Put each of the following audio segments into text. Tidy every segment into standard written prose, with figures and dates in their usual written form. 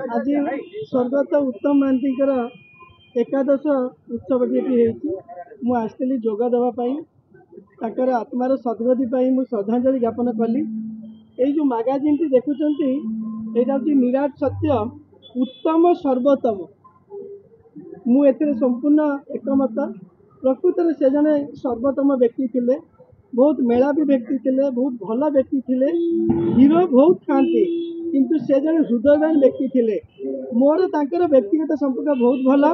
आज स्वर्गत उत्तम महांतीकर एकादश उत्सवटी मुझे जोग देवाई आत्मार सद्गति मुझे श्रद्धांजलि ज्ञापन कली। ये जो मैगाजिन टी देखुं यहाँ हूँ निराट सत्य उत्तम सर्वोत्तम मुझे संपूर्ण एकमत। प्रकृत में से जड़े सर्वोत्तम व्यक्ति थे, बहुत मेलापी व्यक्ति थे, बहुत भल व्यक्ति थे, हीरो बहुत खाती किंतु से जड़े हृदयवान व्यक्ति थे। मोर तांकर व्यक्तिगत संपर्क बहुत भल।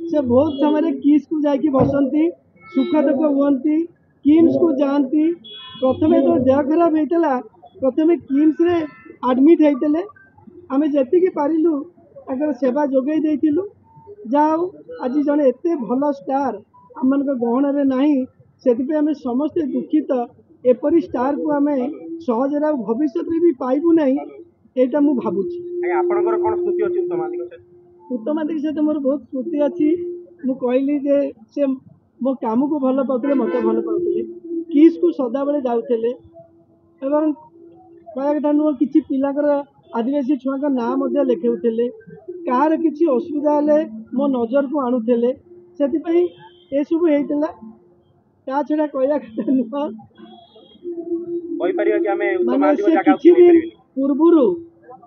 से बहुत समय किस को जाकि बसती सुख दुख हुई किम्स को जाती। प्रथम जो देह खराब होता प्रथम किम्स रे एडमिट होते आम जी पारिलु तांकर सेवा जोगई देइथिलु। जाओ आज जड़े एत भल स्टार आम गहन ना से आम समस्ते दुखित एपरी स्टार को आम सहजरे भविष्य भी पाइबू ना यहाँ मुझे भावुची। उत्तम महांती सहित मोर बहुत स्मृति अच्छी। मु कहली जे से मो काम को भल पाते मत भल पाते किस को सदाबले जाऊे एवं कह कथा नुह कि पिलाकर आदिवासी छुआ का ना लिखाऊे कार किसी असुविधा हेले मो नजर को आणुले से सब होता छड़ा कह कथा नुह माने से किछि दिन पूर्व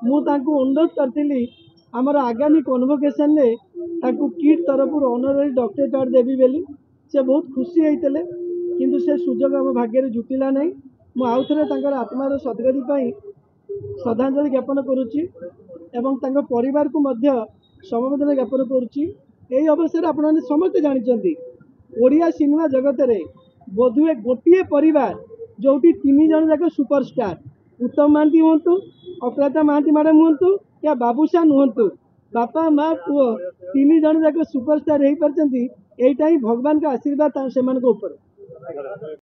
मुझे अनुरोध करी आमर आगामी कन्वोकेशन में किट तरफ ऑनररी डॉक्टरेट अवार्ड देवी बेली से बहुत खुशी होते किंतु से सुजोग आम भाग्य जुटिला नहीं। मुझे आत्मार सद्गति श्रद्धांजलि ज्ञापन करुच्ची एवं परिवार को समबेदना ज्ञापन करुच्ची। यही अवसर आपने समस्ते जानते ओडिया सिनेमा जगत में बोधुए गोटे परिवार जो 3 जन जाक सुपरस्टार उत्तम महांती हूँ अपराजिता महांती मैडम हूँ या बाबूशान हूँ बापा माँ पुओ 3 जन जाक सुपरस्टार हो पार्टी। यहीटा ही भगवान का आशीर्वाद से ऊपर।